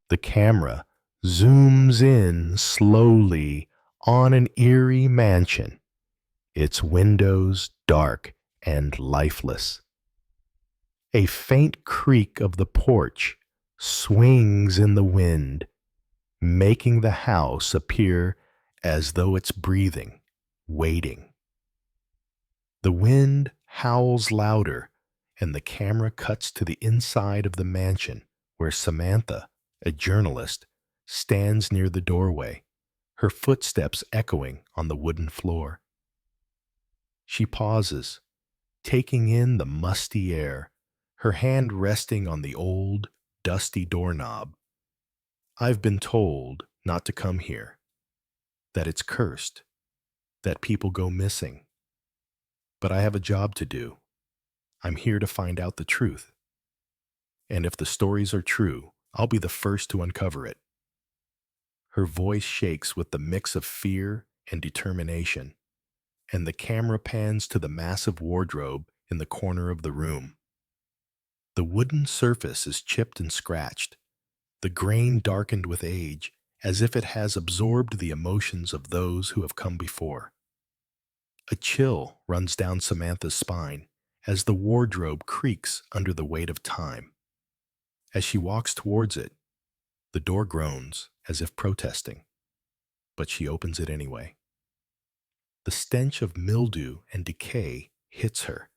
The camera zooms in slowly on an eerie mansion, its windows dark and lifeless. A faint creak of the porch swings in the wind, making the house appear as though it's breathing, waiting. The wind howls louder, and the camera cuts to the inside of the mansion where Samantha, a journalist, stands near the doorway, her footsteps echoing on the wooden floor. She pauses, taking in the musty air, her hand resting on the old, dusty doorknob. I've been told not to come here, that it's cursed, that people go missing. But I have a job to do. I'm here to find out the truth. And if the stories are true, I'll be the first to uncover it. Her voice shakes with the mix of fear and determination, and the camera pans to the massive wardrobe in the corner of the room. The wooden surface is chipped and scratched, the grain darkened with age, as if it has absorbed the emotions of those who have come before. A chill runs down Samantha's spine as the wardrobe creaks under the weight of time. As she walks towards it, the door groans as if protesting, but she opens it anyway. The stench of mildew and decay hits her,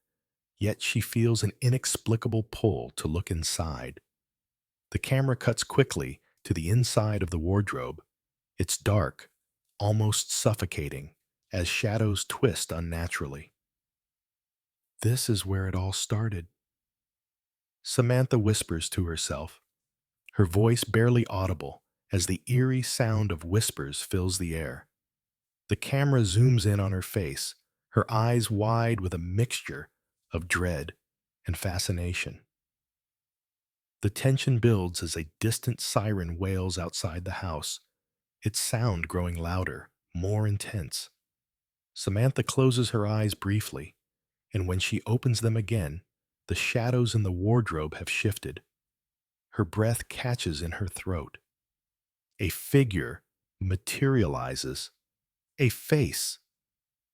yet she feels an inexplicable pull to look inside. The camera cuts quickly to the inside of the wardrobe. It's dark, almost suffocating, as shadows twist unnaturally. This is where it all started. Samantha whispers to herself, her voice barely audible as the eerie sound of whispers fills the air. The camera zooms in on her face, her eyes wide with a mixture of dread and fascination. The tension builds as a distant siren wails outside the house, its sound growing louder, more intense. Samantha closes her eyes briefly, and when she opens them again, the shadows in the wardrobe have shifted. Her breath catches in her throat. A figure materializes, a face,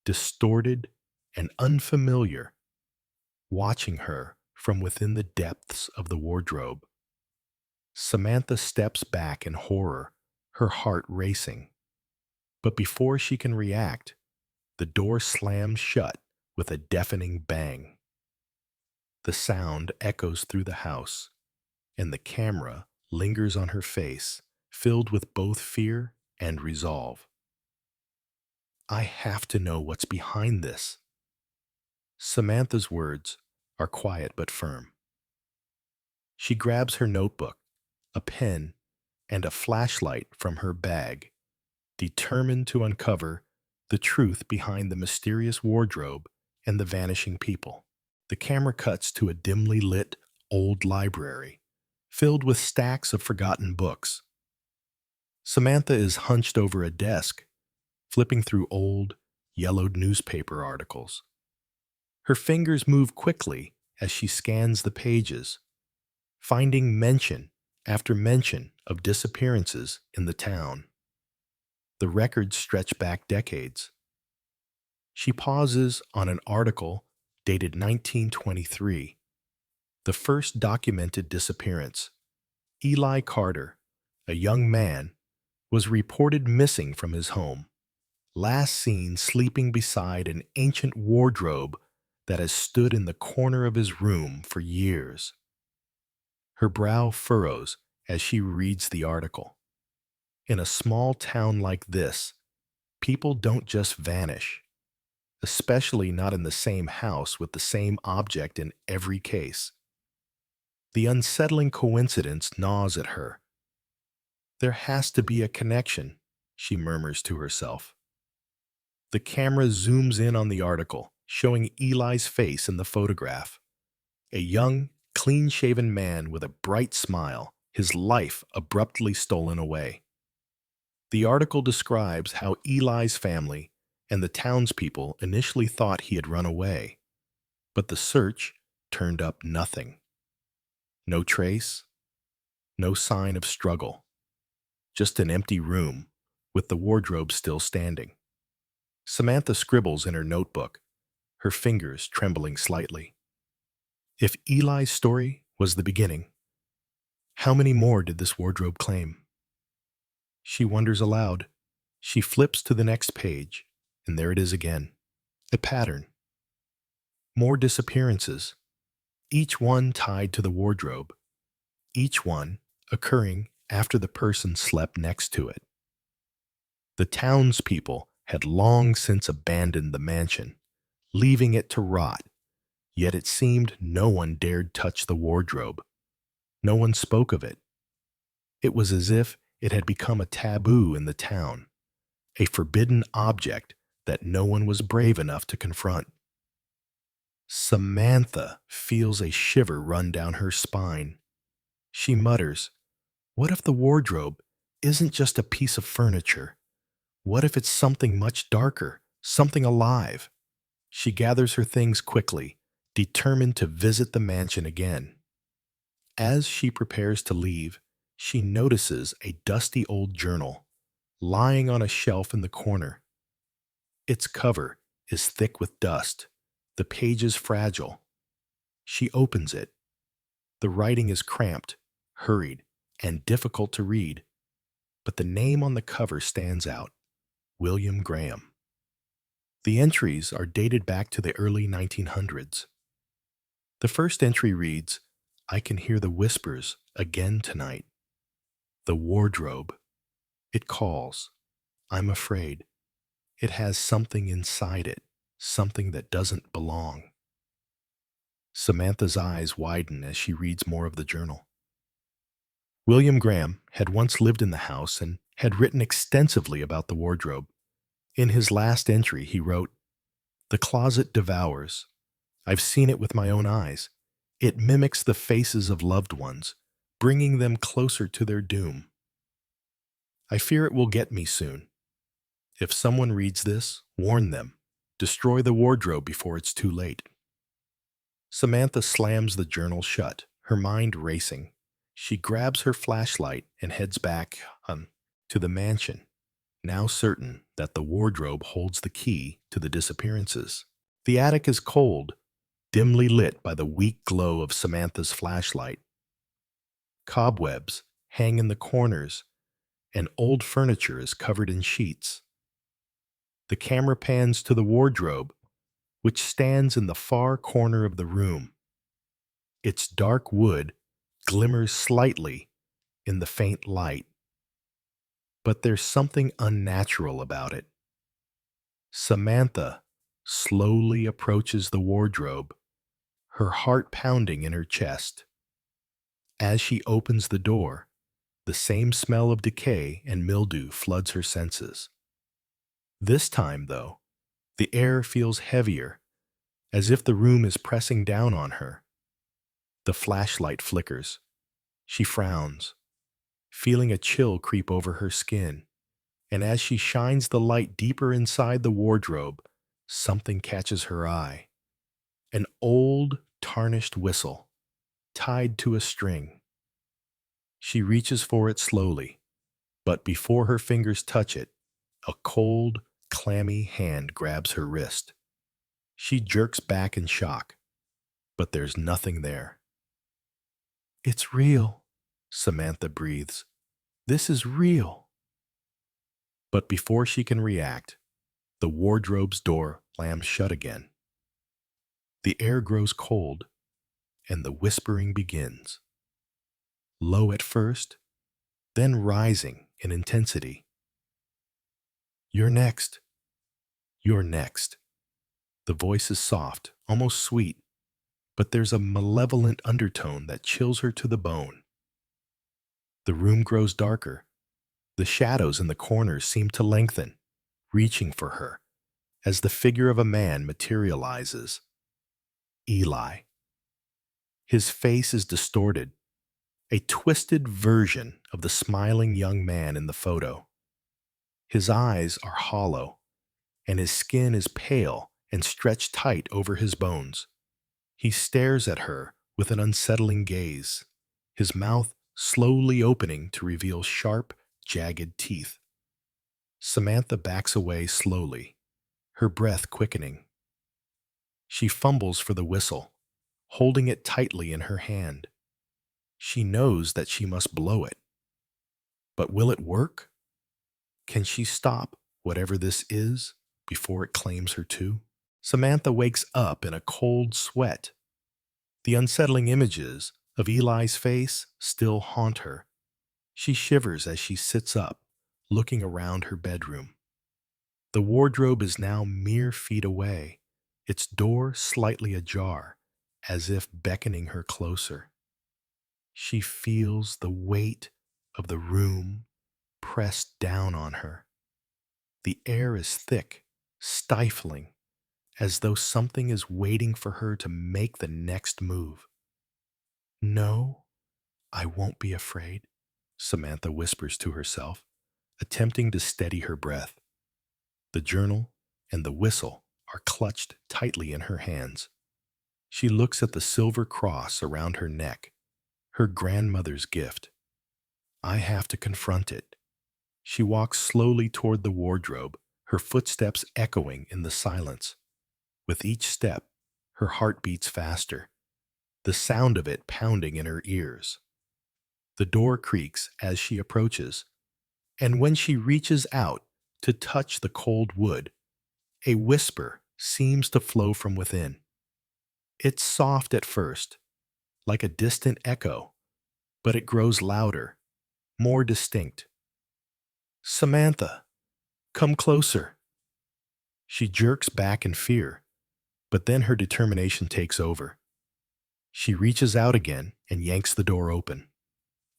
distorted and unfamiliar, watching her from within the depths of the wardrobe. Samantha steps back in horror, her heart racing. But before she can react, the door slams shut with a deafening bang. The sound echoes through the house, and the camera lingers on her face, filled with both fear and resolve. I have to know what's behind this. Samantha's words are quiet but firm. She grabs her notebook, a pen, and a flashlight from her bag, determined to uncover the truth behind the mysterious wardrobe and the vanishing people. The camera cuts to a dimly lit old library, filled with stacks of forgotten books. Samantha is hunched over a desk, flipping through old, yellowed newspaper articles. Her fingers move quickly as she scans the pages, finding mention after mention of disappearances in the town. The records stretch back decades. She pauses on an article dated 1923, the first documented disappearance. Eli Carter, a young man, was reported missing from his home, last seen sleeping beside an ancient wardrobe that has stood in the corner of his room for years. Her brow furrows as she reads the article. In a small town like this, people don't just vanish, especially not in the same house with the same object in every case. The unsettling coincidence gnaws at her. There has to be a connection, she murmurs to herself. The camera zooms in on the article, showing Eli's face in the photograph. A young, clean-shaven man with a bright smile, his life abruptly stolen away. The article describes how Eli's family and the townspeople initially thought he had run away, but the search turned up nothing. No trace, no sign of struggle. just an empty room, with the wardrobe still standing. Samantha scribbles in her notebook, her fingers trembling slightly. If Eli's story was the beginning, how many more did this wardrobe claim? She wonders aloud. She flips to the next page, and there it is again. A pattern. More disappearances, each one tied to the wardrobe, each one occurring after the person slept next to it. The townspeople had long since abandoned the mansion, leaving it to rot, yet it seemed no one dared touch the wardrobe. No one spoke of it. It was as if it had become a taboo in the town, a forbidden object that no one was brave enough to confront. Samantha feels a shiver run down her spine. She mutters, "What if the wardrobe isn't just a piece of furniture? What if it's something much darker, something alive?" She gathers her things quickly, determined to visit the mansion again. As she prepares to leave, she notices a dusty old journal lying on a shelf in the corner. Its cover is thick with dust, the pages fragile. She opens it. The writing is cramped, hurried, and difficult to read, but the name on the cover stands out: William Graham. The entries are dated back to the early 1900s. The first entry reads, "I can hear the whispers again tonight. The wardrobe. It calls. I'm afraid. It has something inside it, something that doesn't belong." Samantha's eyes widen as she reads more of the journal. William Graham had once lived in the house and had written extensively about the wardrobe. In his last entry, he wrote, "The closet devours. I've seen it with my own eyes. It mimics the faces of loved ones, bringing them closer to their doom. I fear it will get me soon. If someone reads this, warn them. Destroy the wardrobe before it's too late." Samantha slams the journal shut, her mind racing. She grabs her flashlight and heads back to the mansion, now certain that the wardrobe holds the key to the disappearances. The attic is cold, dimly lit by the weak glow of Samantha's flashlight. Cobwebs hang in the corners, and old furniture is covered in sheets. The camera pans to the wardrobe, which stands in the far corner of the room. Its dark wood glimmers slightly in the faint light, but there's something unnatural about it. Samantha slowly approaches the wardrobe, her heart pounding in her chest. As she opens the door, the same smell of decay and mildew floods her senses. This time, though, the air feels heavier, as if the room is pressing down on her. The flashlight flickers. She frowns, feeling a chill creep over her skin, and as she shines the light deeper inside the wardrobe, something catches her eye. An old, tarnished whistle, tied to a string. She reaches for it slowly, but before her fingers touch it, a cold, clammy hand grabs her wrist. She jerks back in shock, but there's nothing there. "It's real," Samantha breathes. "This is real." But before she can react, the wardrobe's door slams shut again. The air grows cold, and the whispering begins. Low at first, then rising in intensity. "You're next. You're next." The voice is soft, almost sweet, but there's a malevolent undertone that chills her to the bone. The room grows darker. The shadows in the corners seem to lengthen, reaching for her, as the figure of a man materializes. Eli. His face is distorted, a twisted version of the smiling young man in the photo. His eyes are hollow, and his skin is pale and stretched tight over his bones. He stares at her with an unsettling gaze, his mouth slowly opening to reveal sharp, jagged teeth. Samantha backs away slowly, her breath quickening. She fumbles for the whistle, holding it tightly in her hand. She knows that she must blow it. But will it work? Can she stop whatever this is before it claims her too? Samantha wakes up in a cold sweat. The unsettling images of Eli's face still haunt her. She shivers as she sits up, looking around her bedroom. The wardrobe is now mere feet away, its door slightly ajar, as if beckoning her closer. She feels the weight of the room pressed down on her. The air is thick, stifling, as though something is waiting for her to make the next move. No, I won't be afraid, Samantha whispers to herself, attempting to steady her breath. The journal and the whistle are clutched tightly in her hands. She looks at the silver cross around her neck, her grandmother's gift. I have to confront it. She walks slowly toward the wardrobe, her footsteps echoing in the silence. With each step, her heart beats faster, the sound of it pounding in her ears. The door creaks as she approaches, and when she reaches out to touch the cold wood, a whisper seems to flow from within. It's soft at first, like a distant echo, but it grows louder, more distinct. Samantha, come closer. She jerks back in fear, but then her determination takes over. She reaches out again and yanks the door open.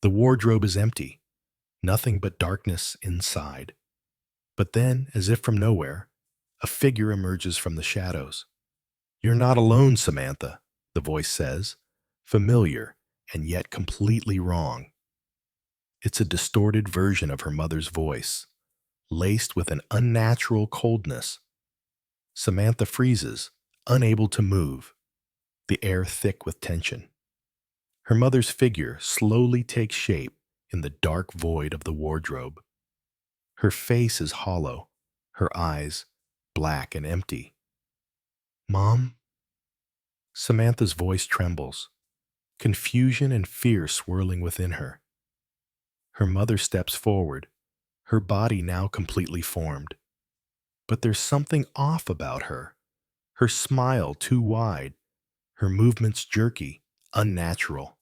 The wardrobe is empty, nothing but darkness inside. But then, as if from nowhere, a figure emerges from the shadows. You're not alone, Samantha, the voice says, familiar and yet completely wrong. It's a distorted version of her mother's voice, laced with an unnatural coldness. Samantha freezes, unable to move, the air thick with tension. Her mother's figure slowly takes shape in the dark void of the wardrobe. Her face is hollow, her eyes black and empty. Mom? Samantha's voice trembles, confusion and fear swirling within her. Her mother steps forward, her body now completely formed. But there's something off about her. Her smile too wide, her movements jerky, unnatural.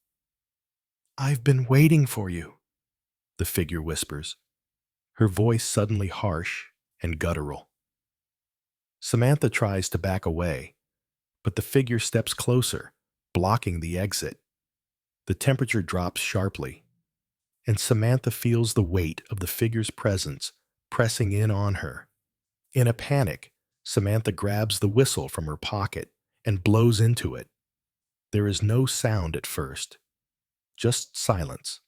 I've been waiting for you, the figure whispers, her voice suddenly harsh and guttural. Samantha tries to back away, but the figure steps closer, blocking the exit. The temperature drops sharply, and Samantha feels the weight of the figure's presence pressing in on her. In a panic, Samantha grabs the whistle from her pocket and blows into it. There is no sound at first, just silence.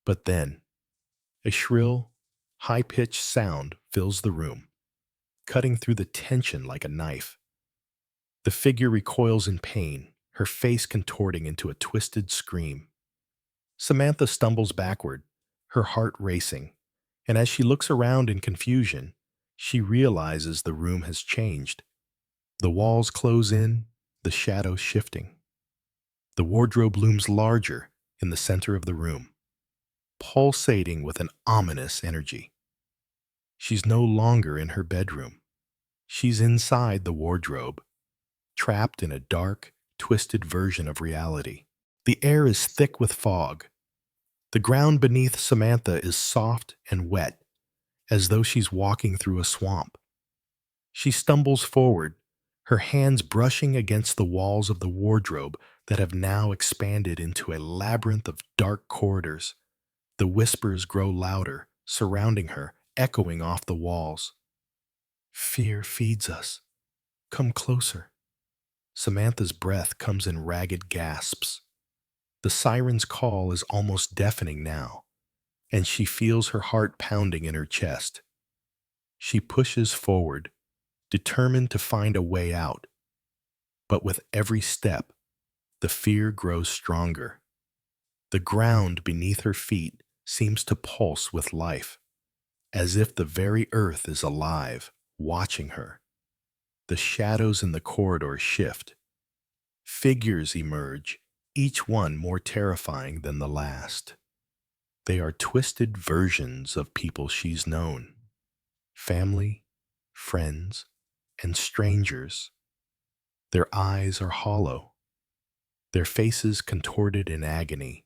But then, a shrill, high-pitched sound fills the room, cutting through the tension like a knife. The figure recoils in pain, her face contorting into a twisted scream. Samantha stumbles backward, her heart racing, and as she looks around in confusion, she realizes the room has changed. The walls close in, the shadows shifting. The wardrobe looms larger in the center of the room, pulsating with an ominous energy. She's no longer in her bedroom. She's inside the wardrobe, trapped in a dark, twisted version of reality. The air is thick with fog. The ground beneath Samantha is soft and wet, as though she's walking through a swamp. She stumbles forward, her hands brushing against the walls of the wardrobe that have now expanded into a labyrinth of dark corridors. The whispers grow louder, surrounding her, echoing off the walls. Fear feeds us. Come closer. Samantha's breath comes in ragged gasps. The siren's call is almost deafening now, and she feels her heart pounding in her chest. She pushes forward, determined to find a way out. But with every step, the fear grows stronger. The ground beneath her feet seems to pulse with life, as if the very earth is alive, watching her. The shadows in the corridor shift. Figures emerge, each one more terrifying than the last. They are twisted versions of people she's known: family, friends, and strangers. Their eyes are hollow, their faces contorted in agony,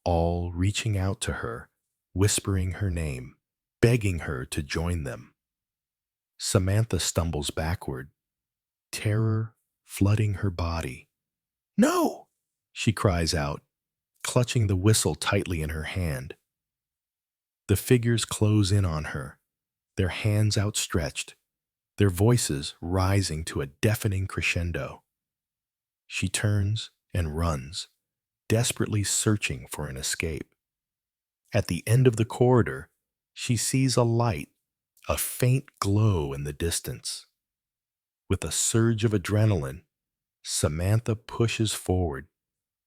all reaching out to her, whispering her name, begging her to join them. Samantha stumbles backward, terror flooding her body. "No!" she cries out, clutching the whistle tightly in her hand. The figures close in on her, their hands outstretched, their voices rising to a deafening crescendo. She turns and runs, desperately searching for an escape. At the end of the corridor, she sees a light, a faint glow in the distance. With a surge of adrenaline, Samantha pushes forward,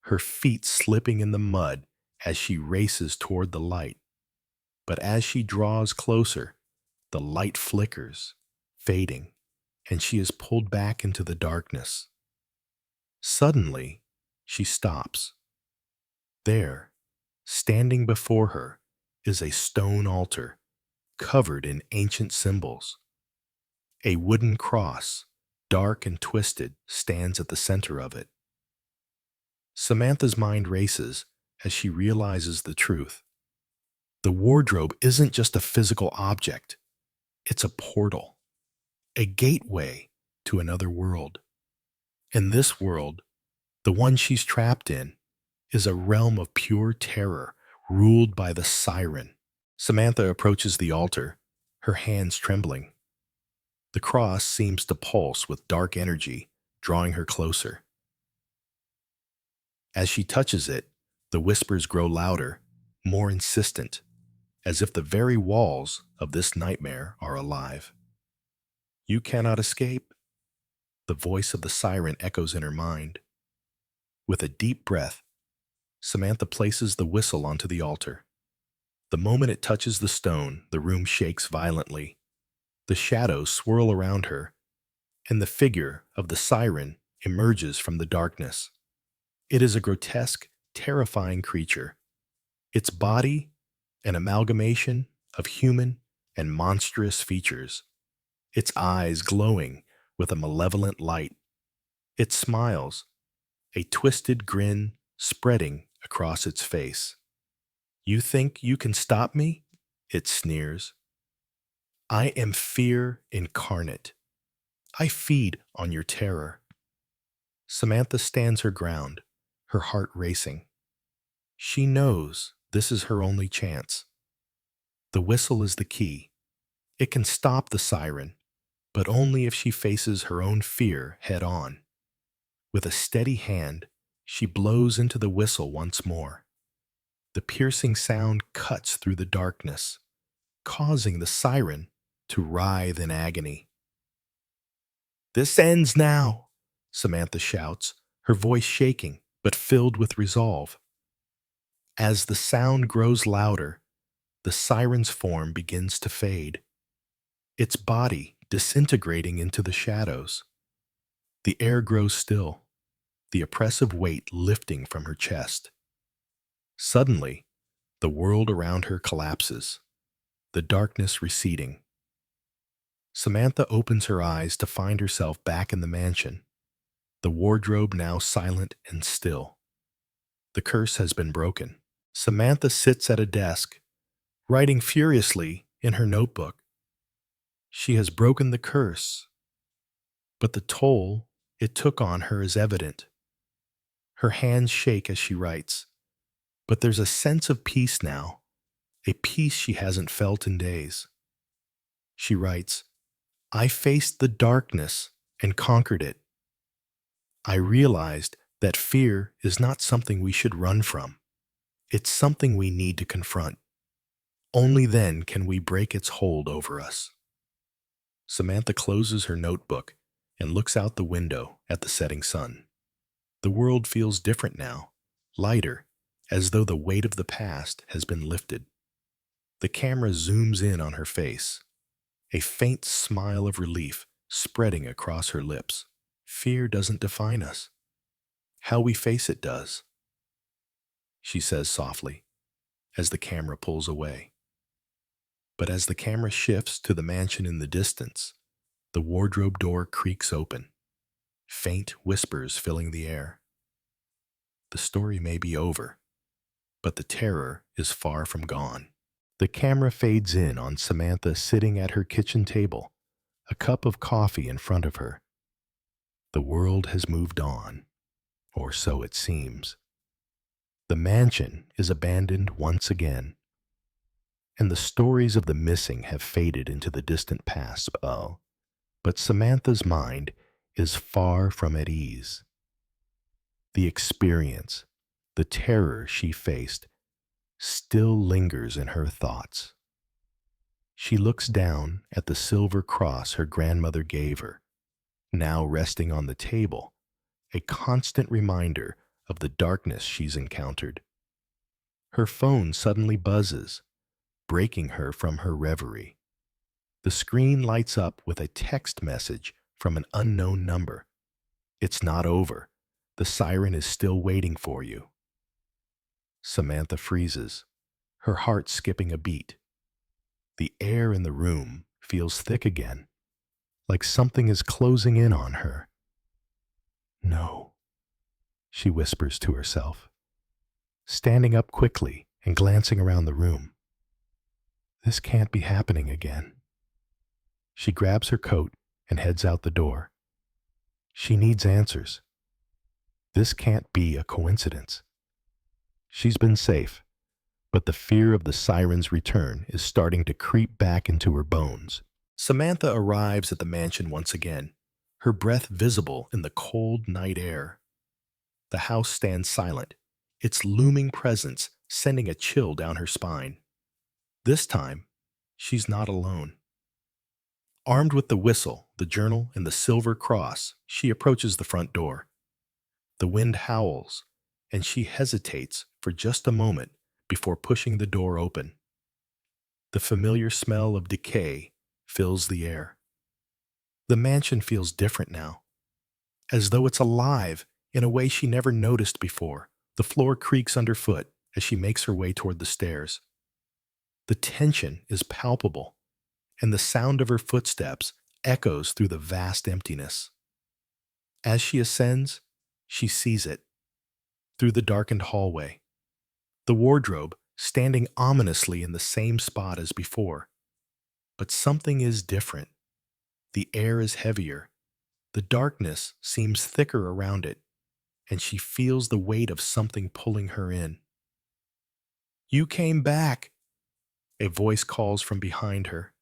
her feet slipping in the mud as she races toward the light. But as she draws closer, the light flickers, fading, and she is pulled back into the darkness. Suddenly, she stops. There, standing before her, is a stone altar covered in ancient symbols. A wooden cross, dark and twisted, stands at the center of it. Samantha's mind races as she realizes the truth. The wardrobe isn't just a physical object, it's a portal, a gateway to another world. In this world, the one she's trapped in, is a realm of pure terror ruled by the siren. Samantha approaches the altar, her hands trembling. The cross seems to pulse with dark energy, drawing her closer. As she touches it, the whispers grow louder, more insistent, as if the very walls of this nightmare are alive. "You cannot escape," the voice of the siren echoes in her mind. With a deep breath, Samantha places the whistle onto the altar. The moment it touches the stone, the room shakes violently. The shadows swirl around her, and the figure of the siren emerges from the darkness. It is a grotesque, terrifying creature. Its body, an amalgamation of human and monstrous features. Its eyes glowing with a malevolent light. It smiles, a twisted grin spreading across its face. "You think you can stop me?" it sneers. "I am fear incarnate. I feed on your terror." Samantha stands her ground, her heart racing. She knows this is her only chance. The whistle is the key. It can stop the siren, but only if she faces her own fear head on. With a steady hand, she blows into the whistle once more. The piercing sound cuts through the darkness, causing the siren to writhe in agony. "This ends now," Samantha shouts, her voice shaking but filled with resolve. As the sound grows louder, the siren's form begins to fade, its body disintegrating into the shadows. The air grows still, the oppressive weight lifting from her chest. Suddenly, the world around her collapses, the darkness receding. Samantha opens her eyes to find herself back in the mansion, the wardrobe now silent and still. The curse has been broken. Samantha sits at a desk, writing furiously in her notebook. She has broken the curse, but the toll it took on her is evident. Her hands shake as she writes, but there's a sense of peace now, a peace she hasn't felt in days. She writes, "I faced the darkness and conquered it. I realized that fear is not something we should run from. It's something we need to confront. Only then can we break its hold over us." Samantha closes her notebook and looks out the window at the setting sun. The world feels different now, lighter, as though the weight of the past has been lifted. The camera zooms in on her face, a faint smile of relief spreading across her lips. Fear doesn't define us. How we face it does, she says softly, as the camera pulls away. But as the camera shifts to the mansion in the distance, the wardrobe door creaks open, faint whispers filling the air. The story may be over, but the terror is far from gone. The camera fades in on Samantha sitting at her kitchen table, a cup of coffee in front of her. The world has moved on, or so it seems. The mansion is abandoned once again, and the stories of the missing have faded into the distant past. Oh, but Samantha's mind is far from at ease. The experience, the terror she faced, still lingers in her thoughts. She looks down at the silver cross her grandmother gave her, now resting on the table, a constant reminder of the darkness she's encountered. Her phone suddenly buzzes, breaking her from her reverie. The screen lights up with a text message from an unknown number. It's not over. The siren is still waiting for you. Samantha freezes, her heart skipping a beat. The air in the room feels thick again, like something is closing in on her. No, she whispers to herself, standing up quickly and glancing around the room. This can't be happening again. She grabs her coat and heads out the door. She needs answers. This can't be a coincidence. She's been safe, but the fear of the siren's return is starting to creep back into her bones. Samantha arrives at the mansion once again, her breath visible in the cold night air. The house stands silent, its looming presence sending a chill down her spine. This time, she's not alone. Armed with the whistle, the journal, and the silver cross, she approaches the front door. The wind howls, and she hesitates for just a moment before pushing the door open. The familiar smell of decay fills the air. The mansion feels different now, as though it's alive in a way she never noticed before. The floor creaks underfoot as she makes her way toward the stairs. The tension is palpable, and the sound of her footsteps echoes through the vast emptiness. As she ascends, she sees it. Through the darkened hallway, the wardrobe standing ominously in the same spot as before. But something is different. The air is heavier. The darkness seems thicker around it, and she feels the weight of something pulling her in. "You came back," a voice calls from behind her.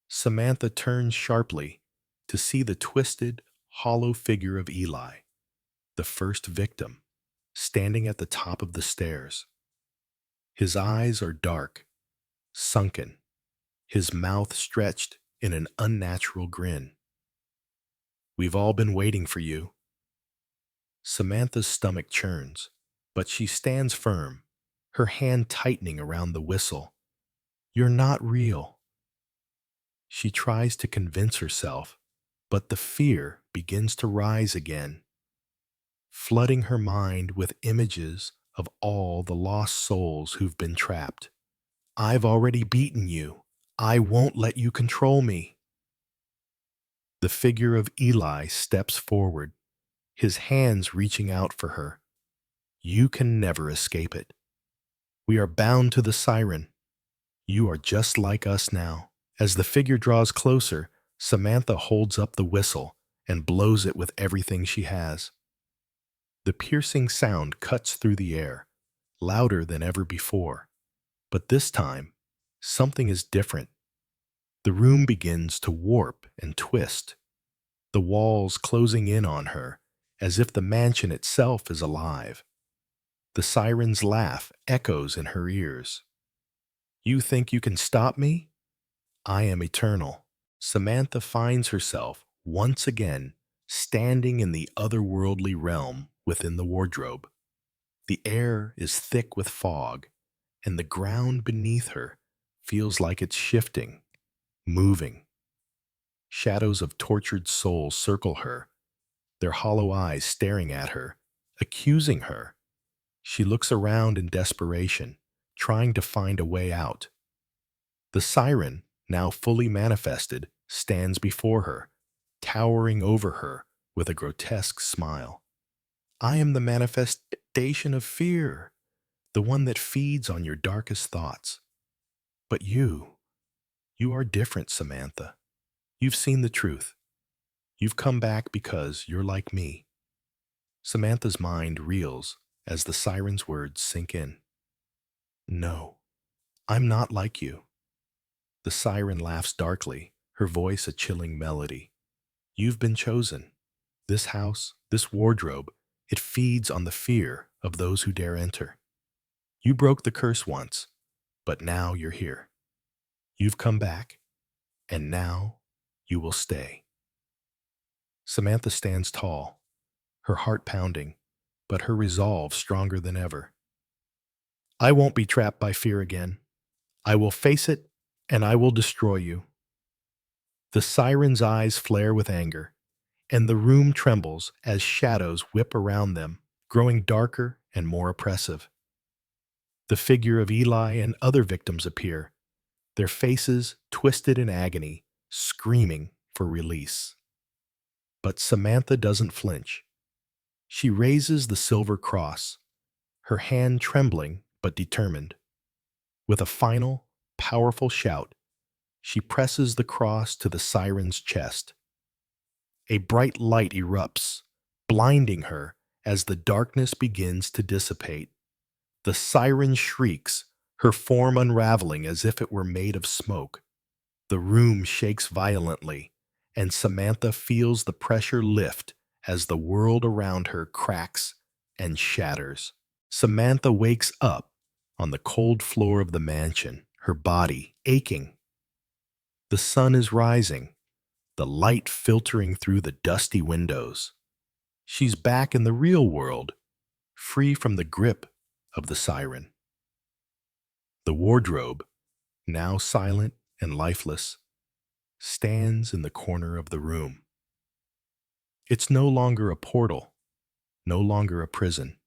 Samantha turns sharply to see the twisted, hollow figure of Eli, the first victim, standing at the top of the stairs. His eyes are dark, sunken, his mouth stretched in an unnatural grin. "We've all been waiting for you." Samantha's stomach churns, but she stands firm, her hand tightening around the whistle. "You're not real." She tries to convince herself, but the fear begins to rise again, flooding her mind with images of all the lost souls who've been trapped. "I've already beaten you. I won't let you control me." The figure of Eli steps forward, his hands reaching out for her. "You can never escape it. We are bound to the siren. You are just like us now." As the figure draws closer, Samantha holds up the whistle and blows it with everything she has. The piercing sound cuts through the air, louder than ever before. But this time, something is different. The room begins to warp and twist, the walls closing in on her as if the mansion itself is alive. The siren's laugh echoes in her ears. "You think you can stop me? I am eternal." Samantha finds herself once again standing in the otherworldly realm within the wardrobe. The air is thick with fog, and the ground beneath her feels like it's shifting, moving. Shadows of tortured souls circle her, their hollow eyes staring at her, accusing her. She looks around in desperation, trying to find a way out. The siren, now fully manifested, stands before her, towering over her with a grotesque smile. I am the manifestation of fear, the one that feeds on your darkest thoughts. But you are different, Samantha. You've seen the truth. You've come back because you're like me. Samantha's mind reels as the siren's words sink in. No, I'm not like you. The siren laughs darkly, her voice a chilling melody. You've been chosen. This house, this wardrobe, it feeds on the fear of those who dare enter. You broke the curse once, but now you're here. You've come back, and now you will stay. Samantha stands tall, her heart pounding, but her resolve stronger than ever. I won't be trapped by fear again. I will face it, and I will destroy you. The siren's eyes flare with anger, and the room trembles as shadows whip around them, growing darker and more oppressive. The figure of Eli and other victims appear, their faces twisted in agony, screaming for release. But Samantha doesn't flinch. She raises the silver cross, her hand trembling but determined. With a final, powerful shout, she presses the cross to the siren's chest. A bright light erupts, blinding her as the darkness begins to dissipate. The siren shrieks, her form unraveling as if it were made of smoke. The room shakes violently, and Samantha feels the pressure lift as the world around her cracks and shatters. Samantha wakes up on the cold floor of the mansion, her body aching. The sun is rising, the light filtering through the dusty windows. She's back in the real world, free from the grip of the siren. The wardrobe, now silent and lifeless, stands in the corner of the room. It's no longer a portal, no longer a prison.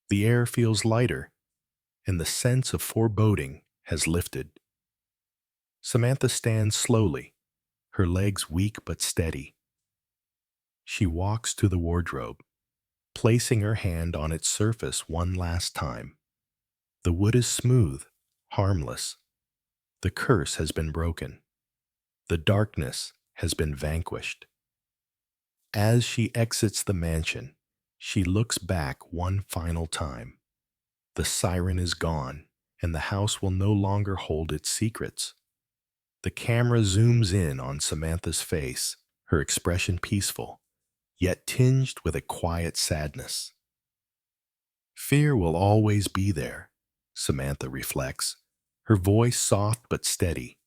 The air feels lighter, and the sense of foreboding has lifted. Samantha stands slowly, her legs weak but steady. She walks to the wardrobe, placing her hand on its surface one last time. The wood is smooth, harmless. The curse has been broken. The darkness has been vanquished. As she exits the mansion, she looks back one final time. The siren is gone, and the house will no longer hold its secrets. The camera zooms in on Samantha's face, her expression peaceful, yet tinged with a quiet sadness. Fear will always be there, Samantha reflects, her voice soft but steady.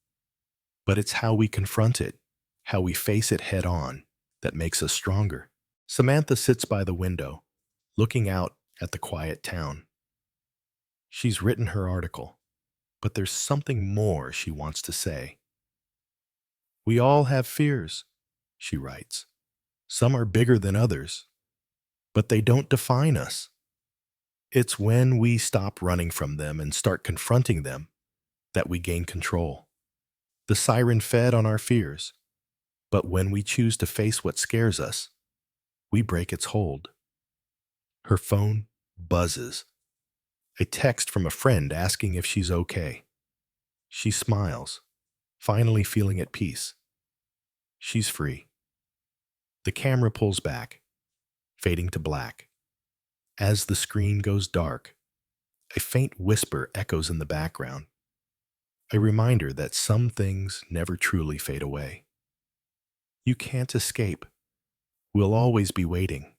But it's how we confront it, how we face it head on, that makes us stronger. Samantha sits by the window, looking out at the quiet town. She's written her article, but there's something more she wants to say. We all have fears, she writes. Some are bigger than others, but they don't define us. It's when we stop running from them and start confronting them that we gain control. The siren fed on our fears, but when we choose to face what scares us, we break its hold. Her phone buzzes. A text from a friend asking if she's okay. She smiles, finally feeling at peace. She's free. The camera pulls back, fading to black. As the screen goes dark, a faint whisper echoes in the background, a reminder that some things never truly fade away. You can't escape. We'll always be waiting.